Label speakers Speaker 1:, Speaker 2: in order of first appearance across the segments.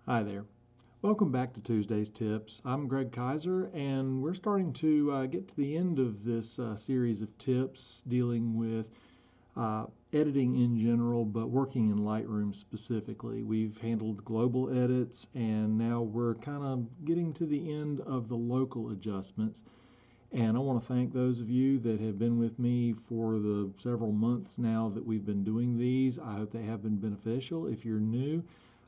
Speaker 1: Hi there. Welcome back to Tuesday's Tips. I'm Greg Kaiser, and we're starting to get to the end of this series of tips dealing with editing in general, but working in Lightroom specifically. We've handled global edits, and now we're kind of getting to the end of the local adjustments. And I want to thank those of you that have been with me for the several months now that we've been doing these. I hope they have been beneficial. If you're new,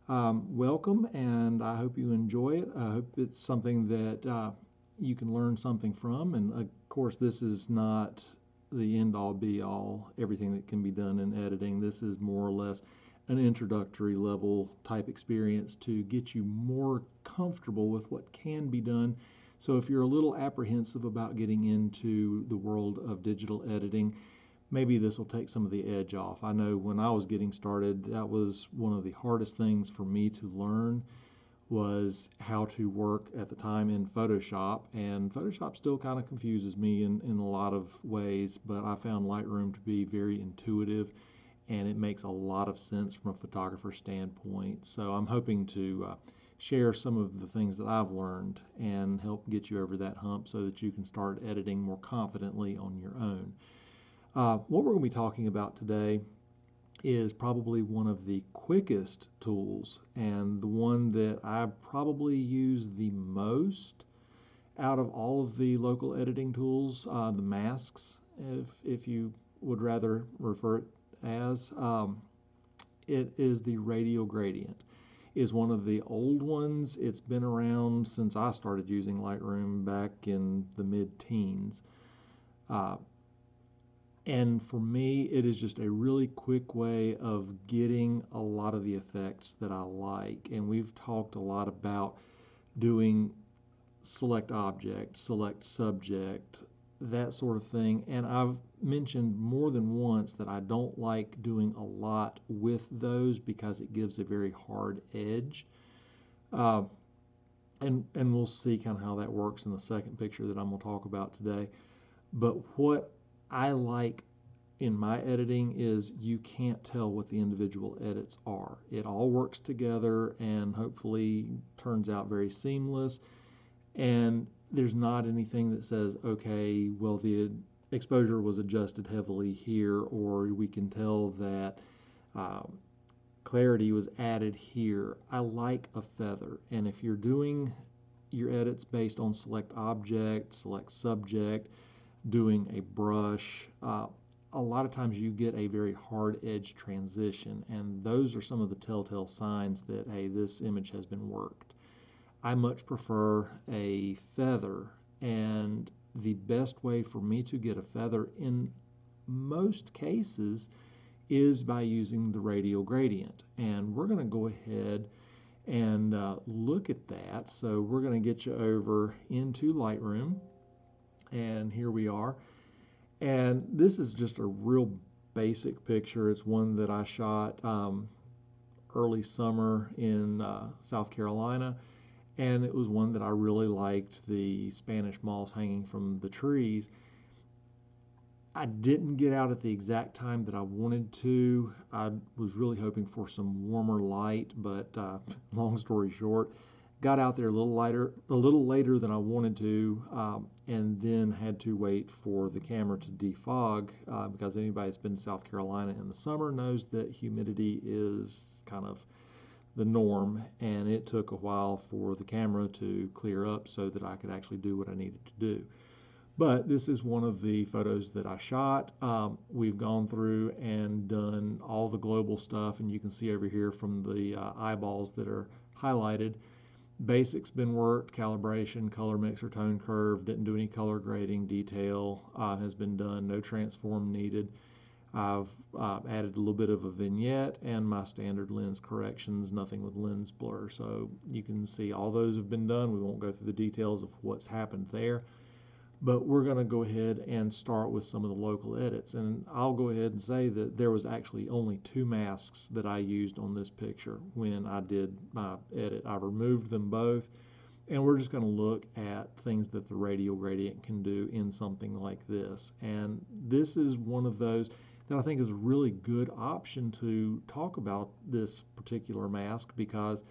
Speaker 1: welcome, and I hope you enjoy it. I hope it's something that you can learn something from. And of course, this is not the end all be all, everything that can be done in editing. This is more or less an introductory level type experience to get you more comfortable with what can be done. So if you're a little apprehensive about getting into the world of digital editing, maybe this will take some of the edge off. I know when I was getting started, that was one of the hardest things for me to learn was how to work at the time in Photoshop. And Photoshop still kind of confuses me in a lot of ways, but I found Lightroom to be very intuitive and it makes a lot of sense from a photographer standpoint. So I'm hoping to share some of the things that I've learned and help get you over that hump so that you can start editing more confidently on your own. What we're going to be talking about today is probably one of the quickest tools and the one that I probably use the most out of all of the local editing tools, the masks, if you would rather refer it as. It is the Radial gradient. Is one of the old ones. It's been around since I started using Lightroom back in the mid-teens. And for me, it is just a really quick way of getting a lot of the effects that I like. And we've talked a lot about doing select object, select subject, that sort of thing. And I've mentioned more than once that I don't like doing a lot with those because it gives a very hard edge. Uh, and we'll see kind of how that works in the second picture that I'm going to talk about today. But what I like in my editing is you can't tell what the individual edits are. It all works together and hopefully turns out very seamless. And there's not anything that says, okay, well, the exposure was adjusted heavily here, or we can tell that clarity was added here. I like a feather. And if you're doing your edits based on select object, select subject, doing a brush, a lot of times you get a very hard edge transition, and those are some of the telltale signs that, hey, this image has been worked. I much prefer a feather, and the best way for me to get a feather in most cases is by using the radial gradient. And we're going to go ahead and look at that. So we're going to get you over into Lightroom, and here we are. And this is just a real basic picture. It's one that I shot early summer in South Carolina, and it was one that I really liked, the Spanish moss hanging from the trees. I didn't get out at the exact time that I wanted to. I was really hoping for some warmer light, but long story short, got out there a little later than I wanted to, and then had to wait for the camera to defog because anybody that's been in South Carolina in the summer knows that humidity is kind of the norm, and it took a while for the camera to clear up so that I could actually do what I needed to do. But this is one of the photos that I shot. We've gone through and done all the global stuff, and you can see over here from the eyeballs that are highlighted. Basics been worked, calibration, color mixer, tone curve, didn't do any color grading, detail has been done, no transform needed. I've added a little bit of a vignette and my standard lens corrections, nothing with lens blur. So you can see all those have been done. We won't go through the details of what's happened there, but we're going to go ahead and start with some of the local edits. And I'll go ahead and say that there was actually only 2 masks that I used on this picture when I did my edit. I removed them both, and we're just going to look at things that the radial gradient can do in something like this. And this is one of those that I think is a really good option to talk about this particular mask because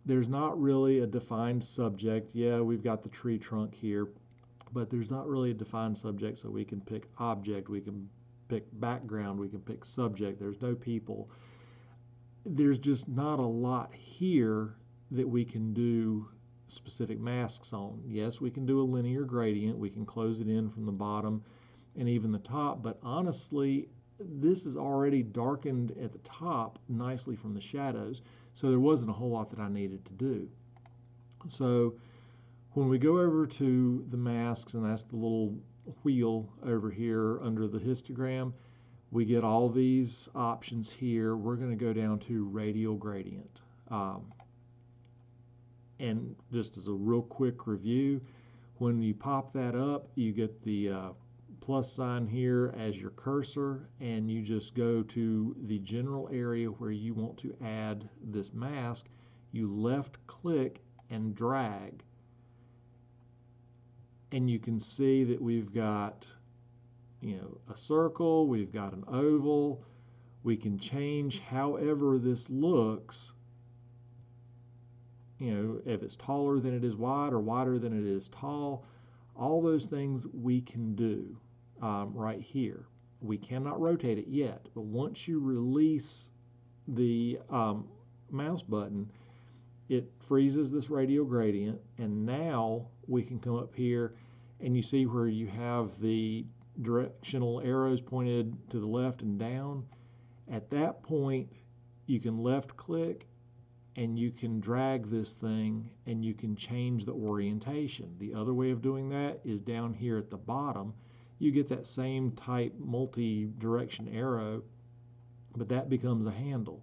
Speaker 1: there's not really a defined subject. Yeah, we've got the tree trunk here, but there's not really a defined subject, so we can pick object, we can pick background, we can pick subject. There's no people. There's just not a lot here that we can do specific masks on. Yes, we can do a linear gradient, we can close it in from the bottom and even the top, but honestly, this is already darkened at the top nicely from the shadows, so there wasn't a whole lot that I needed to do. So when we go over to the masks, and that's the little wheel over here under the histogram, we get all these options here. We're going to go down to radial gradient. And just as a real quick review, when you pop that up, you get the plus sign here as your cursor, and you just go to the general area where you want to add this mask. You left click and drag, and you can see that we've got, you know, a circle, we've got an oval. We can change however this looks, you know, if it's taller than it is wide or wider than it is tall. All those things we can do right here. We cannot rotate it yet, but once you release the mouse button, it freezes this radial gradient, and now we can come up here and you see where you have the directional arrows pointed to the left and down. At that point, you can left click and you can drag this thing and you can change the orientation. The other way of doing that is down here at the bottom. You get that same type multi-direction arrow, but that becomes a handle.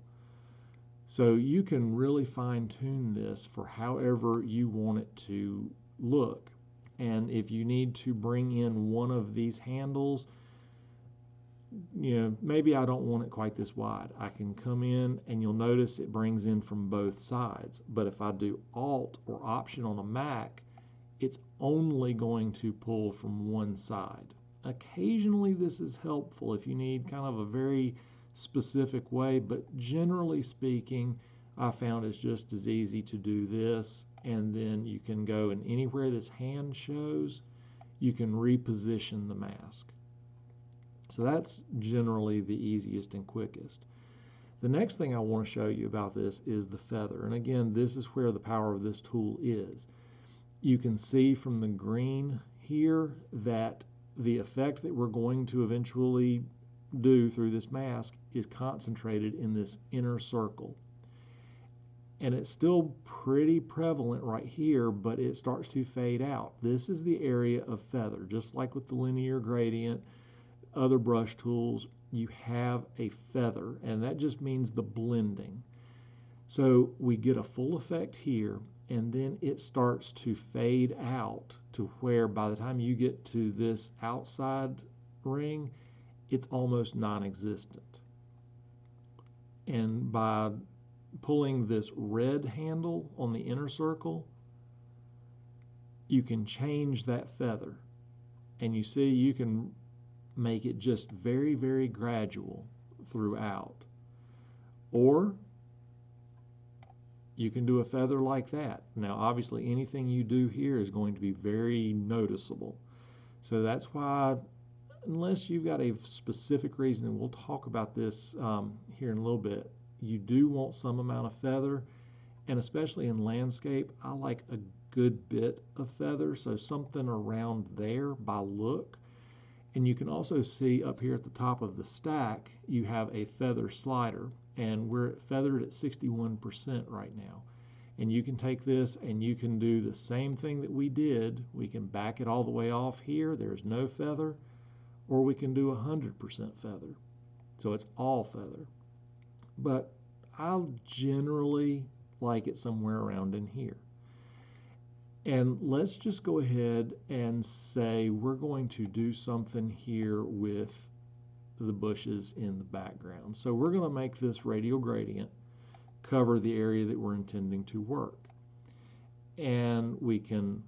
Speaker 1: So you can really fine-tune this for however you want it to look. And if you need to bring in one of these handles, you know, maybe I don't want it quite this wide. I can come in and you'll notice it brings in from both sides. But if I do Alt or Option on a Mac, it's only going to pull from one side. Occasionally this is helpful if you need kind of a very specific way, but generally speaking, I found it's just as easy to do this, and then you can go and anywhere this hand shows, you can reposition the mask. So that's generally the easiest and quickest. The next thing I want to show you about this is the feather. And again, this is where the power of this tool is. You can see from the green here that the effect that we're going to eventually do through this mask is concentrated in this inner circle. And it's still pretty prevalent right here, but it starts to fade out. This is the area of feather, just like with the linear gradient, other brush tools, you have a feather, and that just means the blending. So we get a full effect here, and then it starts to fade out to where by the time you get to this outside ring, it's almost non-existent. And by pulling this red handle on the inner circle, you can change that feather. And you see you can make it just very, very gradual throughout. Or you can do a feather like that. Now, obviously, anything you do here is going to be very noticeable. So that's why, unless you've got a specific reason, and we'll talk about this here in a little bit, you do want some amount of feather, and especially in landscape, I like a good bit of feather, so something around there by look. And you can also see up here at the top of the stack, you have a feather slider, and we're feathered at 61% right now. And you can take this and you can do the same thing that we did. We can back it all the way off here, there's no feather, or we can do 100% feather. So it's all feather. But I'll generally like it somewhere around in here. And let's just go ahead and say we're going to do something here with the bushes in the background. So we're going to make this radial gradient cover the area that we're intending to work. And we can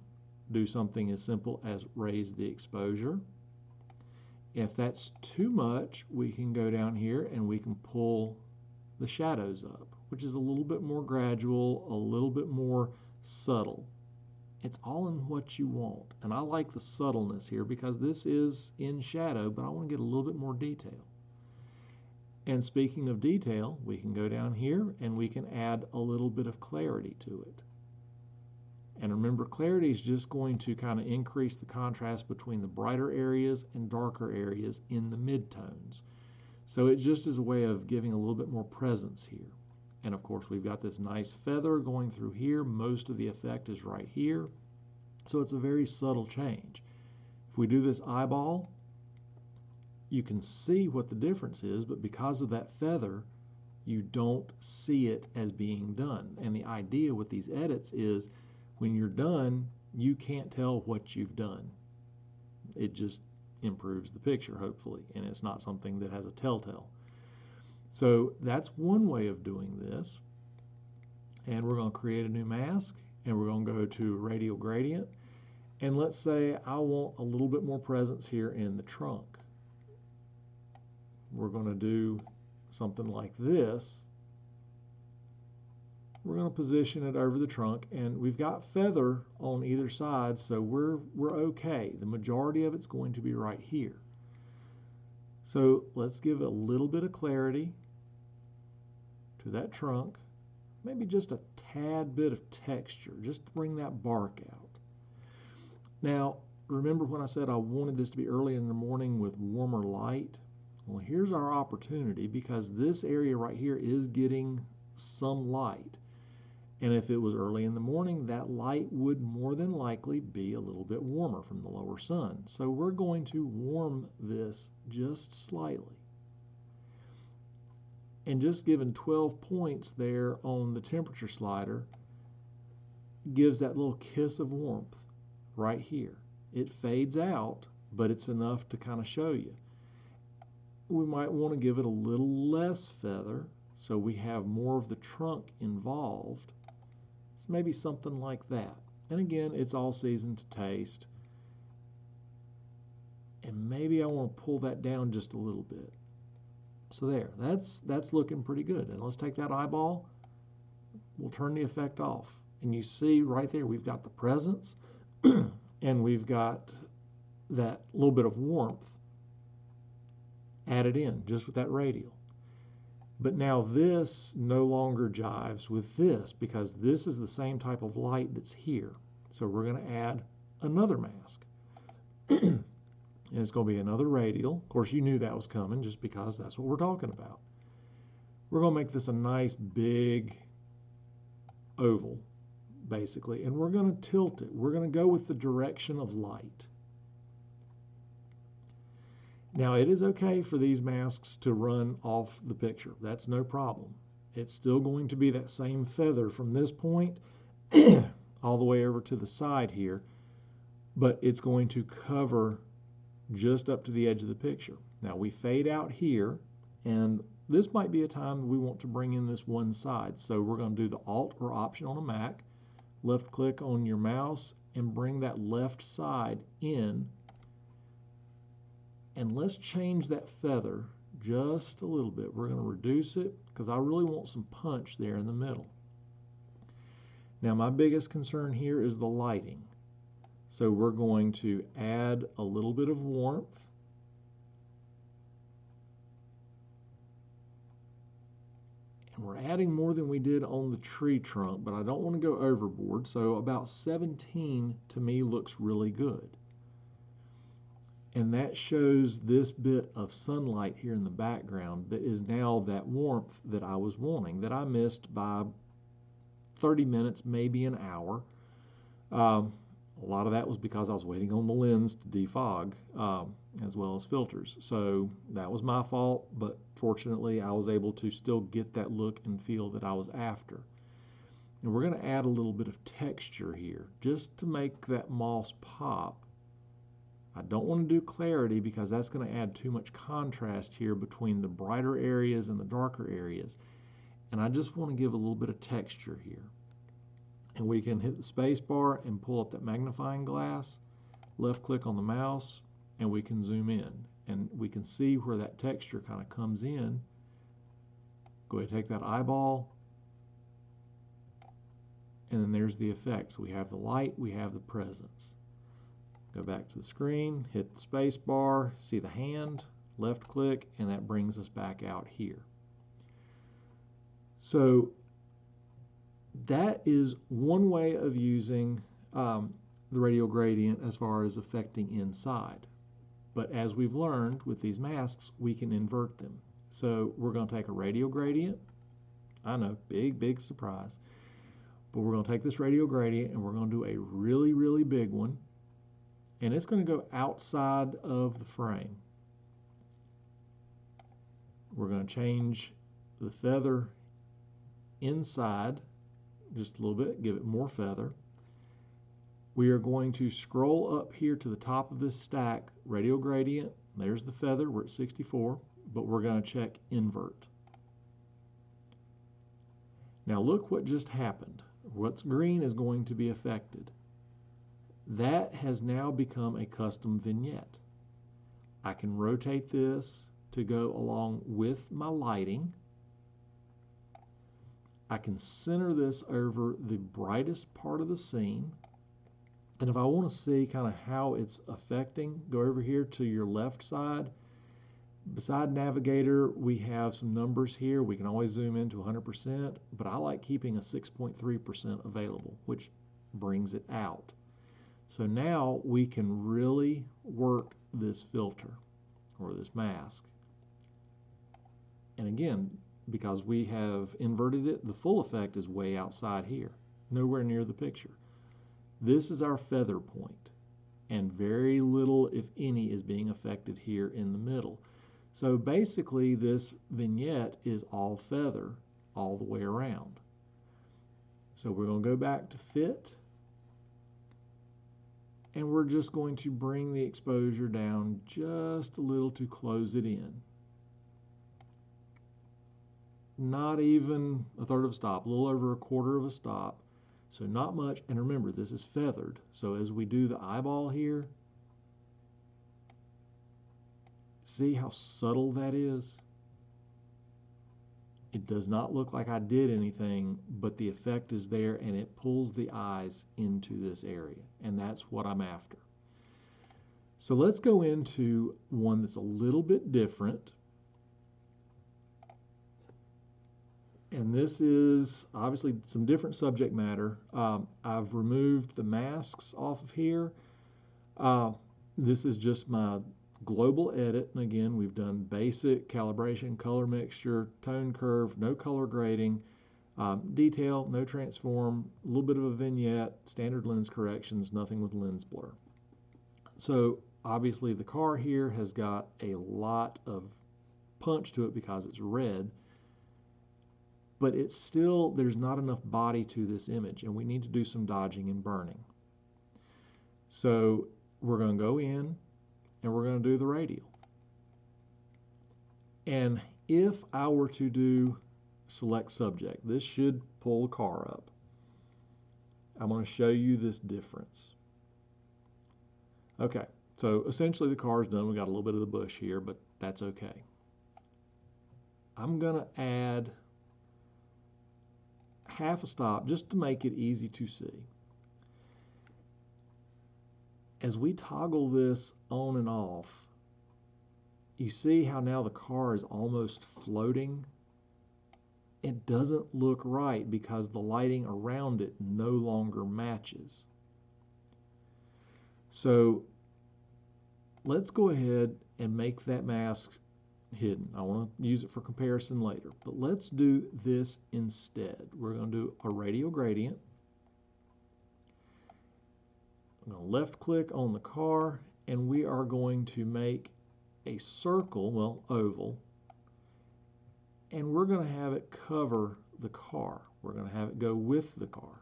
Speaker 1: do something as simple as raise the exposure. If that's too much, we can go down here and we can pull the shadows up. which is a little bit more gradual, a little bit more subtle. It's all in what you want. And I like the subtleness here because this is in shadow, but I want to get a little bit more detail. And speaking of detail, we can go down here and we can add a little bit of clarity to it. And remember, clarity is just going to kind of increase the contrast between the brighter areas and darker areas in the midtones. So it just is a way of giving a little bit more presence here. And of course, we've got this nice feather going through here. Most of the effect is right here. So it's a very subtle change. If we do this eyeball, you can see what the difference is, but because of that feather, you don't see it as being done. And the idea with these edits is when you're done, you can't tell what you've done. It just improves the picture, hopefully, and it's not something that has a telltale. So that's one way of doing this. And we're going to create a new mask, and we're going to go to Radial Gradient. And let's say I want a little bit more presence here in the trunk. We're going to do something like this. We're going to position it over the trunk, and we've got feather on either side, so we're okay. The majority of it's going to be right here. So let's give a little bit of clarity to that trunk, maybe just a tad bit of texture, just to bring that bark out. Now, remember when I said I wanted this to be early in the morning with warmer light? Well, here's our opportunity, because this area right here is getting some light. And if it was early in the morning, that light would more than likely be a little bit warmer from the lower sun. So we're going to warm this just slightly. And just giving 12 points there on the temperature slider gives that little kiss of warmth right here. It fades out, but it's enough to kind of show you. We might want to give it a little less feather so we have more of the trunk involved. So maybe something like that. And again, it's all seasoned to taste. And maybe I want to pull that down just a little bit. So there, that's looking pretty good. And let's take that eyeball, we'll turn the effect off. And you see right there, we've got the presence and we've got that little bit of warmth added in just with that radial. But now this no longer jives with this because this is the same type of light that's here. So we're going to add another mask. And it's going to be another radial. Of course, you knew that was coming just because that's what we're talking about. We're going to make this a nice big oval, basically, and we're going to tilt it. We're going to go with the direction of light. Now, it is okay for these masks to run off the picture. That's no problem. It's still going to be that same feather from this point all the way over to the side here, but it's going to cover just up to the edge of the picture. Now we fade out here, and this might be a time we want to bring in this one side. So we're going to do the Alt or Option on a Mac, left click on your mouse, and bring that left side in. And let's change that feather just a little bit. We're going to reduce it because I really want some punch there in the middle. Now my biggest concern here is the lighting. So we're going to add a little bit of warmth. And we're adding more than we did on the tree trunk, but I don't want to go overboard. So about 17 to me looks really good. And that shows this bit of sunlight here in the background that is now that warmth that I was wanting, that I missed by 30 minutes, maybe an hour. A lot of that was because I was waiting on the lens to defog, as well as filters. So that was my fault, but fortunately I was able to still get that look and feel that I was after. And we're going to add a little bit of texture here, just to make that moss pop. I don't want to do clarity because that's going to add too much contrast here between the brighter areas and the darker areas. And I just want to give a little bit of texture here. And we can hit the space bar and pull up that magnifying glass, left click on the mouse, and we can zoom in. And we can see where that texture kind of comes in. Go ahead and take that eyeball and then there's the effects. We have the light, we have the presence. Go back to the screen, hit the space bar, see the hand, left click, and that brings us back out here. So that is one way of using the radial gradient as far as affecting inside. But as we've learned with these masks, we can invert them. So we're going to take a radial gradient. I know, big surprise. But we're going to take this radial gradient and we're going to do a really big one. And it's going to go outside of the frame. We're going to change the feather inside just a little bit, give it more feather. We are going to scroll up here to the top of this stack, radial gradient. There's the feather, we're at 64, but we're going to check invert. Now look what just happened. What's green is going to be affected. That has now become a custom vignette. I can rotate this to go along with my lighting. I can center this over the brightest part of the scene. And if I want to see kind of how it's affecting, go over here to your left side. Beside Navigator, we have some numbers here. We can always zoom into 100%, but I like keeping a 6.3% available, which brings it out. So now we can really work this filter or this mask. And again, because we have inverted it, the full effect is way outside here, nowhere near the picture. This is our feather point, and very little, if any, is being affected here in the middle. So basically, this vignette is all feather all the way around. So we're going to go back to fit, and we're just going to bring the exposure down just a little to close it in. Not even a third of a stop, a little over a quarter of a stop. So not much, and remember, this is feathered. So as we do the eyeball here, see how subtle that is? It does not look like I did anything, but the effect is there, and it pulls the eyes into this area, and that's what I'm after. So let's go into one that's a little bit different. And this is obviously some different subject matter. I've removed the masks off of here. This is just my global edit. And again, we've done basic calibration, color mixture, tone curve, no color grading, detail, no transform, a little bit of a vignette, standard lens corrections, nothing with lens blur. So obviously the car here has got a lot of punch to it because it's red. But it's still, there's not enough body to this image, and we need to do some dodging and burning. So we're going to go in, and we're going to do the radial. And if I were to do select subject, this should pull the car up. I'm going to show you this difference. Okay, so essentially the car's done. We got a little bit of the bush here, but that's okay. I'm going to add half a stop just to make it easy to see. As we toggle this on and off, you see how now the car is almost floating? It doesn't look right because the lighting around it no longer matches. So let's go ahead and make that mask hidden. I want to use it for comparison later, but let's do this instead. We're going to do a radial gradient. I'm going to left click on the car, and we are going to make a circle, well, oval, and we're going to have it cover the car. We're going to have it go with the car.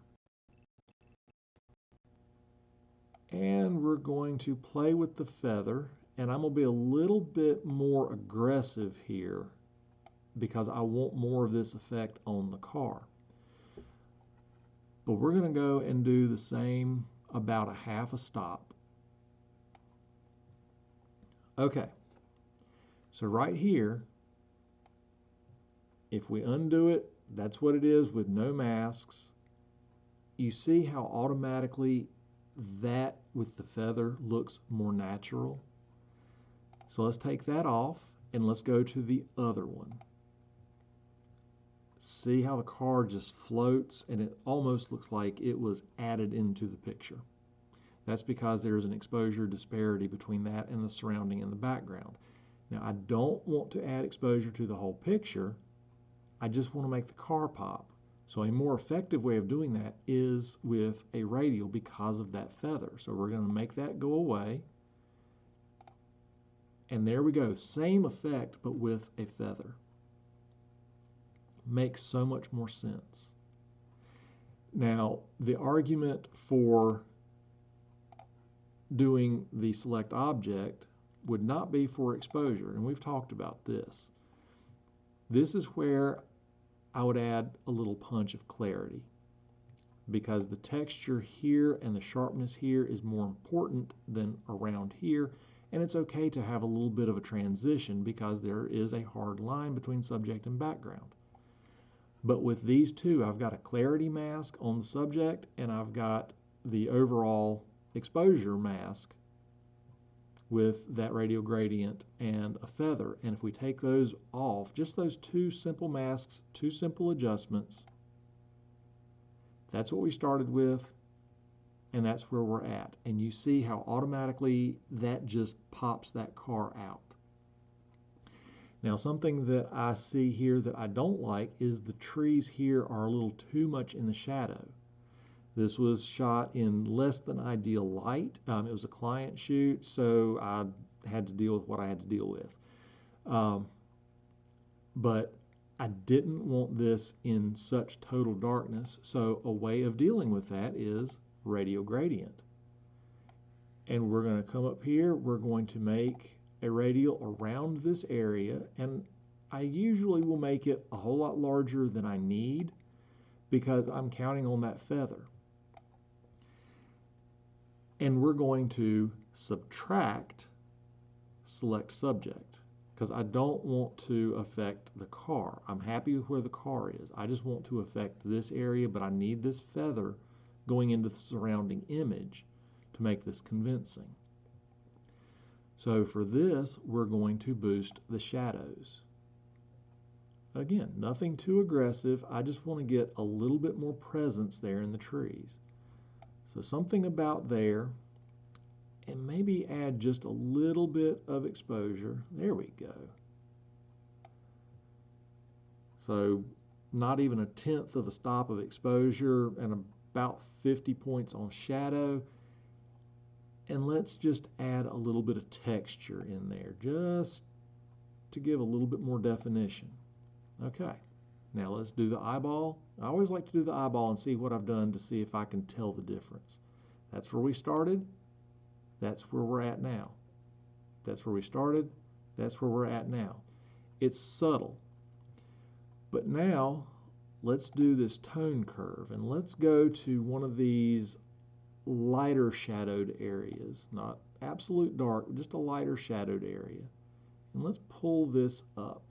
Speaker 1: And we're going to play with the feather. And I'm going to be a little bit more aggressive here because I want more of this effect on the car. But we're going to go and do the same about a half a stop. Okay, so right here, if we undo it, that's what it is with no masks. you see how automatically that with the feather looks more natural? So let's take that off and let's go to the other one. See how the car just floats and it almost looks like it was added into the picture. That's because there's an exposure disparity between that and the surrounding in the background. Now, I don't want to add exposure to the whole picture. I just want to make the car pop. So a more effective way of doing that is with a radial because of that feather. So we're going to make that go away. And there we go. Same effect, but with a feather. Makes so much more sense. Now, the argument for doing the select object would not be for exposure, and we've talked about this. This is where I would add a little punch of clarity, because the texture here and the sharpness here is more important than around here, and it's okay to have a little bit of a transition because there is a hard line between subject and background. But with these two, I've got a clarity mask on the subject and I've got the overall exposure mask with that radial gradient and a feather. And if we take those off, just those two simple masks, two simple adjustments, that's what we started with, and that's where we're at. And you see how automatically that just pops that car out. Now, something that I see here that I don't like is the trees here are a little too much in the shadow. This was shot in less than ideal light. It was a client shoot, so I had to deal with what I had to deal with. But I didn't want this in such total darkness, so a way of dealing with that is radial gradient. And we're going to come up here, we're going to make a radial around this area, and I usually will make it a whole lot larger than I need because I'm counting on that feather. And we're going to subtract select subject because I don't want to affect the car. I'm happy with where the car is. I just want to affect this area, but I need this feather going into the surrounding image to make this convincing. So for this, we're going to boost the shadows. Again, nothing too aggressive. I just want to get a little bit more presence there in the trees. So something about there, and maybe add just a little bit of exposure. There we go. So not even a tenth of a stop of exposure and about 50 points on shadow. And let's just add a little bit of texture in there, just to give a little bit more definition. Okay, now let's do the eyeball. I always like to do the eyeball and see what I've done to see if I can tell the difference. That's where we started. That's where we're at now. That's where we started. That's where we're at now. It's subtle. But now, let's do this tone curve, and let's go to one of these lighter shadowed areas, not absolute dark, but just a lighter shadowed area. And let's pull this up.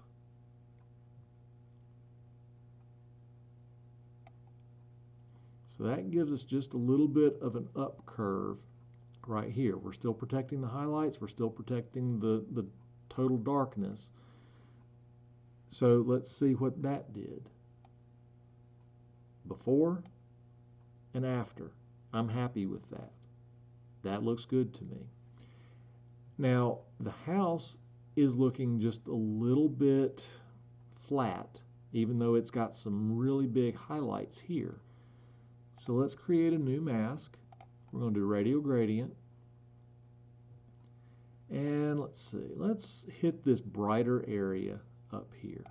Speaker 1: So that gives us just a little bit of an up curve right here. We're still protecting the highlights, we're still protecting the total darkness. So let's see what that did. Before and after. I'm happy with that. That looks good to me. Now, the house is looking just a little bit flat, even though it's got some really big highlights here. So let's create a new mask. We're going to do radial gradient. And let's see, let's hit this brighter area up here.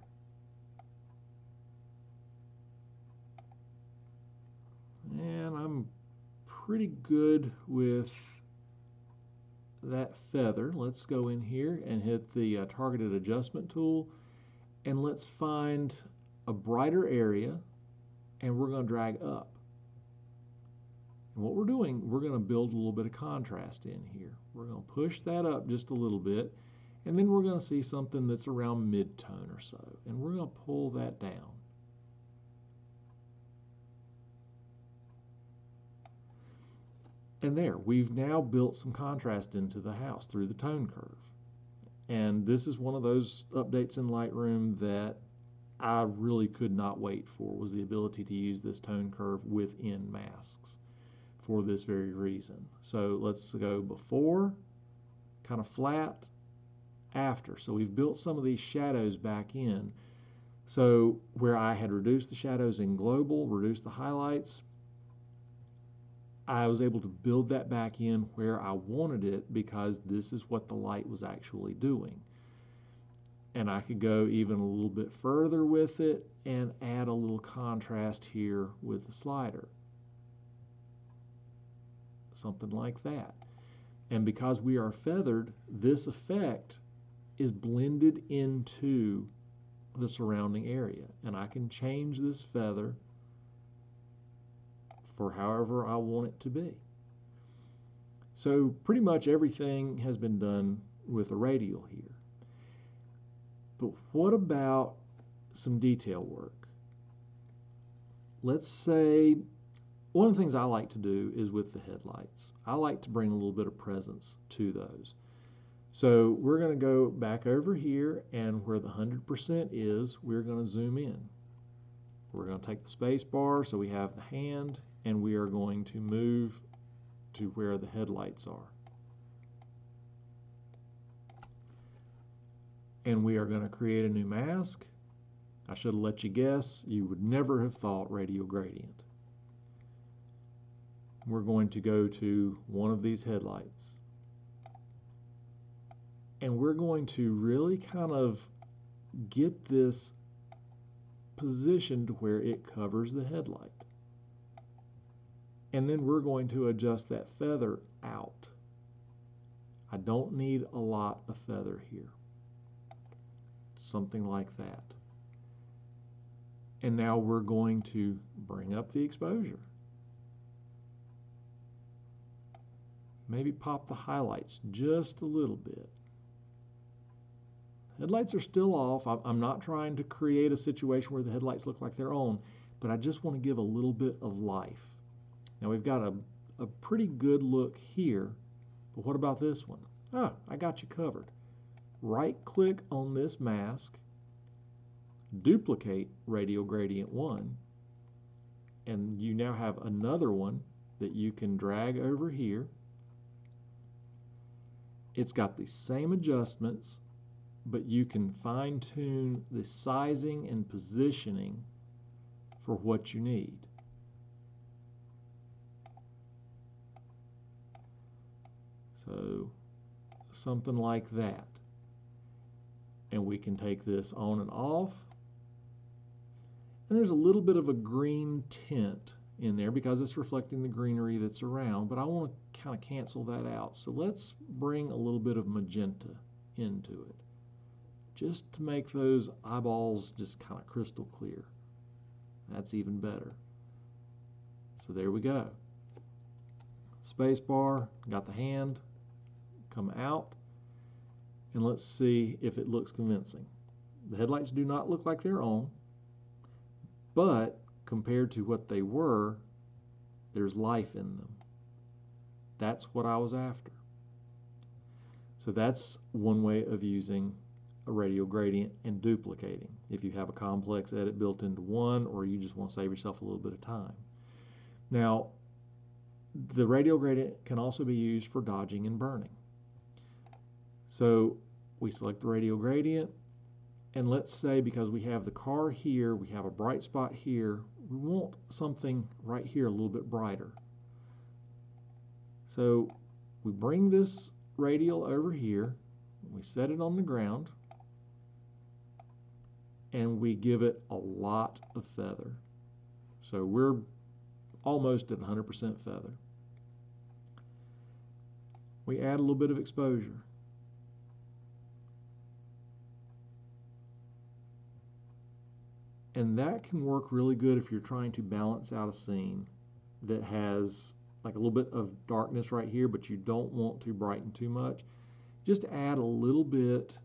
Speaker 1: And I'm pretty good with that feather. Let's go in here and hit the targeted adjustment tool, and let's find a brighter area, and we're going to drag up. And what we're doing, we're going to build a little bit of contrast in here. We're going to push that up just a little bit, and then we're going to see something that's around mid-tone or so, and we're going to pull that down. And there, we've now built some contrast into the house through the tone curve. And this is one of those updates in Lightroom that I really could not wait for, was the ability to use this tone curve within masks for this very reason. So let's go before, kind of flat, after. So we've built some of these shadows back in. So where I had reduced the shadows in global, reduced the highlights, I was able to build that back in where I wanted it because this is what the light was actually doing. And I could go even a little bit further with it and add a little contrast here with the slider. Something like that. And because we are feathered, this effect is blended into the surrounding area. And I can change this feather for however I want it to be. So pretty much everything has been done with a radial here. But what about some detail work? Let's say, one of the things I like to do is with the headlights. I like to bring a little bit of presence to those. So we're going to go back over here, and where the 100% is, we're going to zoom in. We're going to take the space bar so we have the hand, and we are going to move to where the headlights are. And we are going to create a new mask. I should have let you guess. You would never have thought radial gradient. We're going to go to one of these headlights. And we're going to really kind of get this positioned where it covers the headlight. And then we're going to adjust that feather out. I don't need a lot of feather here. Something like that. And now we're going to bring up the exposure. Maybe pop the highlights just a little bit. Headlights are still off. I'm not trying to create a situation where the headlights look like they're on, but I just want to give a little bit of life. Now we've got a pretty good look here, but what about this one? Ah, I got you covered. Right click on this mask, duplicate radial gradient 1, and you now have another one that you can drag over here. It's got the same adjustments, but you can fine-tune the sizing and positioning for what you need. So something like that. And we can take this on and off. And there's a little bit of a green tint in there because it's reflecting the greenery that's around, but I want to kind of cancel that out. So let's bring a little bit of magenta into it, just to make those eyeballs just kind of crystal clear. That's even better. So there we go. Space bar, got the hand, come out, and let's see if it looks convincing. The headlights do not look like they're on, but compared to what they were, there's life in them. That's what I was after. So that's one way of using a radial gradient and duplicating if you have a complex edit built into one, or you just want to save yourself a little bit of time. Now, the radial gradient can also be used for dodging and burning. So we select the radial gradient, and let's say because we have the car here, we have a bright spot here, we want something right here a little bit brighter. So we bring this radial over here, we set it on the ground, and we give it a lot of feather. So we're almost at 100% feather. We add a little bit of exposure. And that can work really good if you're trying to balance out a scene that has like a little bit of darkness right here, but you don't want to brighten too much. Just add a little bit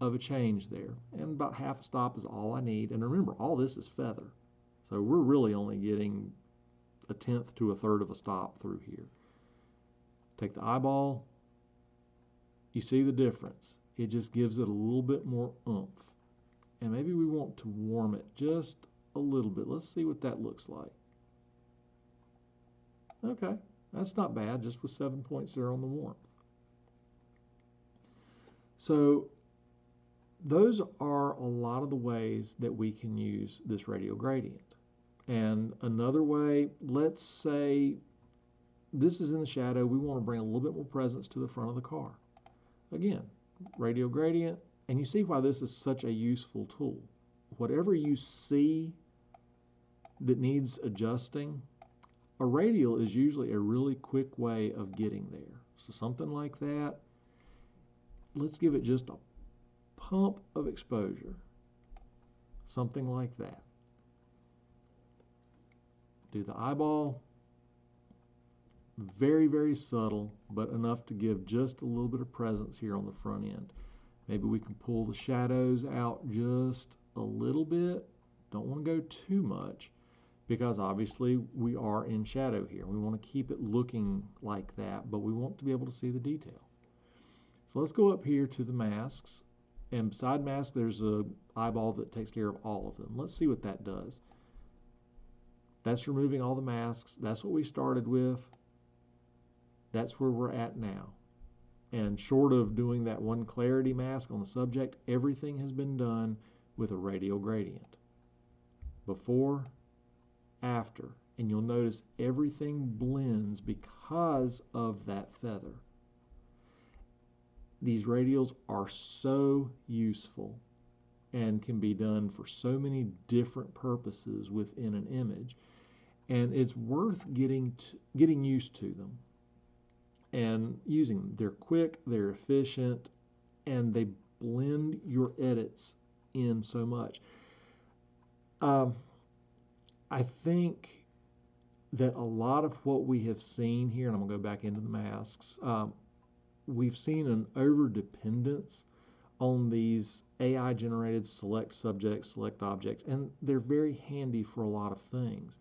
Speaker 1: of a change there. And about half a stop is all I need. And remember, all this is feather. So we're really only getting a tenth to a third of a stop through here. Take the eyeball, you see the difference. It just gives it a little bit more oomph. And maybe we want to warm it just a little bit. Let's see what that looks like. Okay, that's not bad, just with 7.0 on the warmth. So those are a lot of the ways that we can use this radial gradient. And another way, let's say this is in the shadow, we want to bring a little bit more presence to the front of the car. Again, radial gradient, and you see why this is such a useful tool. Whatever you see that needs adjusting, a radial is usually a really quick way of getting there. So something like that, let's give it just a pump of exposure. Something like that. Do the eyeball. Very, very subtle, but enough to give just a little bit of presence here on the front end. Maybe we can pull the shadows out just a little bit. Don't want to go too much, because obviously we are in shadow here. We want to keep it looking like that, but we want to be able to see the detail. So let's go up here to the masks, and beside mask there's a eyeball that takes care of all of them. Let's see what that does. That's removing all the masks. That's what we started with. That's where we're at now. And short of doing that one clarity mask on the subject, everything has been done with a radial gradient. Before, after, and you'll notice everything blends because of that feather. These radials are so useful and can be done for so many different purposes within an image, and it's worth getting used to them and using them. They're quick, they're efficient, and they blend your edits in so much. I think that a lot of what we have seen here, and I'm going to go back into the masks, we've seen an over-dependence on these AI-generated select subjects, select objects, and they're very handy for a lot of things.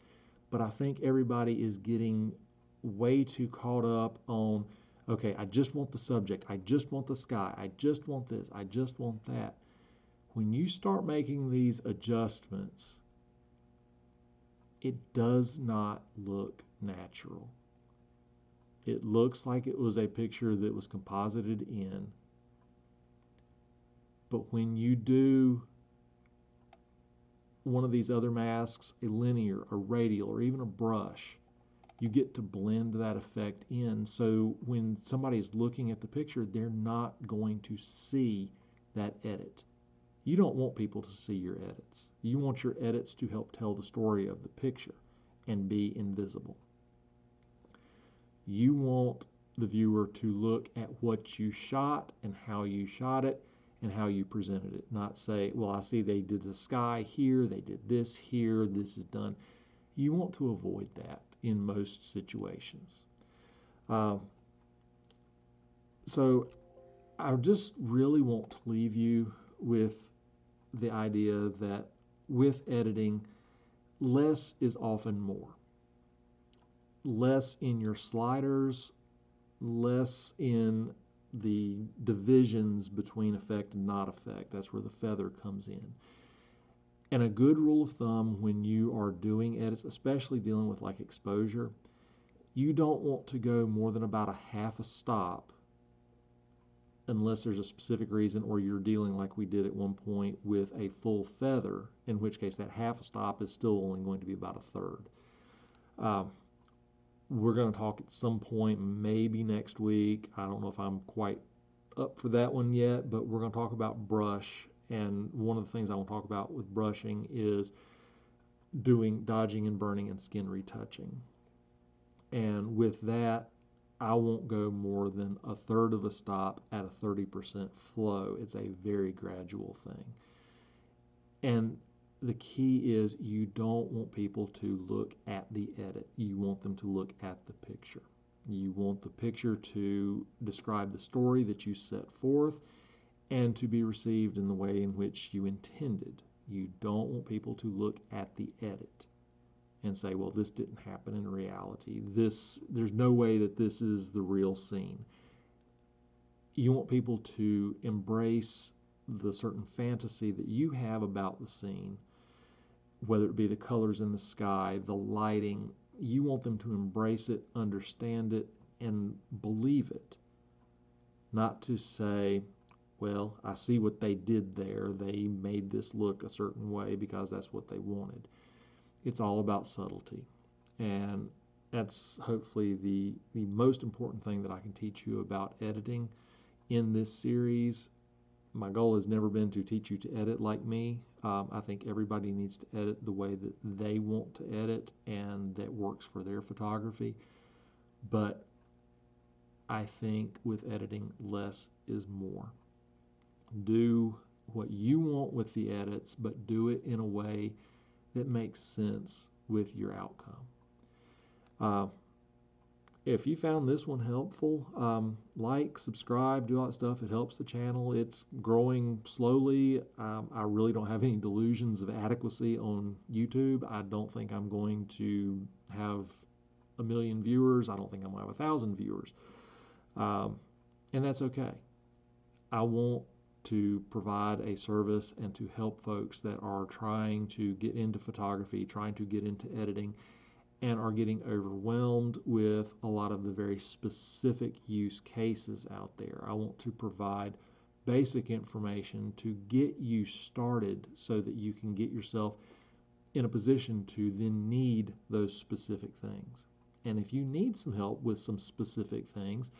Speaker 1: But I think everybody is getting way too caught up on, okay, I just want the subject, I just want the sky, I just want this, I just want that. When you start making these adjustments, it does not look natural. It looks like it was a picture that was composited in. But when you do one of these other masks, a linear, a radial, or even a brush, you get to blend that effect in. So when somebody is looking at the picture, they're not going to see that edit. You don't want people to see your edits. You want your edits to help tell the story of the picture and be invisible. You want the viewer to look at what you shot and how you shot it and how you presented it, not say, well, I see they did the sky here, they did this here, this is done. You want to avoid that in most situations. So I just really want to leave you with the idea that with editing, less is often more. Less in your sliders, less in the divisions between effect and not effect. That's where the feather comes in. And a good rule of thumb when you are doing edits, especially dealing with like exposure, you don't want to go more than about a half a stop unless there's a specific reason, or you're dealing like we did at one point with a full feather, in which case that half a stop is still only going to be about a third. We're going to talk at some point, maybe next week. I don't know if I'm quite up for that one yet, but we're going to talk about brush. And one of the things I want to talk about with brushing is doing dodging and burning and skin retouching. And with that, I won't go more than a third of a stop at a 30% flow. It's a very gradual thing. And the key is you don't want people to look at the edit. You want them to look at the picture. You want the picture to describe the story that you set forth and to be received in the way in which you intended. You don't want people to look at the edit. and say, well, this didn't happen in reality. There's no way that this is the real scene. You want people to embrace the certain fantasy that you have about the scene, whether it be the colors in the sky, the lighting. You want them to embrace it, understand it, and believe it. Not to say, well, I see what they did there. They made this look a certain way because that's what they wanted. It's all about subtlety. And that's hopefully the most important thing that I can teach you about editing in this series. My goal has never been to teach you to edit like me. I think everybody needs to edit the way that they want to edit and that works for their photography. But I think with editing, less is more. Do what you want with the edits, but do it in a way that makes sense with your outcome. If you found this one helpful, like, subscribe, do all that stuff. It helps the channel. It's growing slowly. I really don't have any delusions of adequacy on YouTube. I don't think I'm going to have 1 million viewers. I don't think I'm going to have 1,000 viewers. And that's okay. I want to provide a service and to help folks that are trying to get into photography, trying to get into editing, and are getting overwhelmed with a lot of the very specific use cases out there. I want to provide basic information to get you started so that you can get yourself in a position to then need those specific things. And if you need some help with some specific things,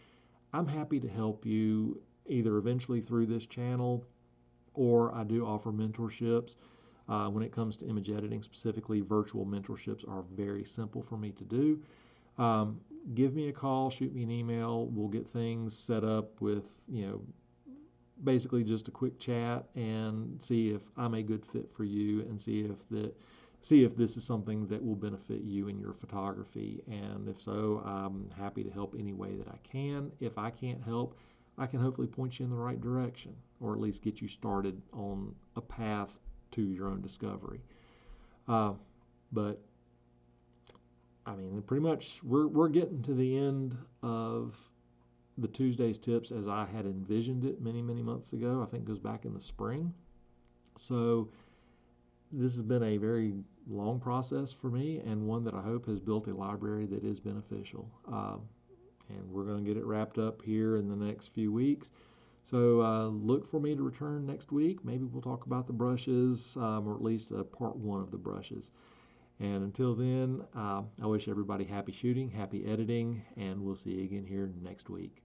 Speaker 1: I'm happy to help you either eventually through this channel, or I do offer mentorships. When it comes to image editing specifically, virtual mentorships are very simple for me to do. Give me a call, shoot me an email. We'll get things set up with, basically just a quick chat and see if I'm a good fit for you, and see if this is something that will benefit you in your photography. And if so, I'm happy to help any way that I can. If I can't help, I can hopefully point you in the right direction, or at least get you started on a path to your own discovery. But I mean, pretty much we're getting to the end of the Tuesday's tips as I had envisioned it many months ago. I think it goes back in the spring. So this has been a very long process for me, and one that I hope has built a library that is beneficial. And we're going to get it wrapped up here in the next few weeks. So look for me to return next week. Maybe we'll talk about the brushes, or at least part 1 of the brushes. And until then, I wish everybody happy shooting, happy editing, and we'll see you again here next week.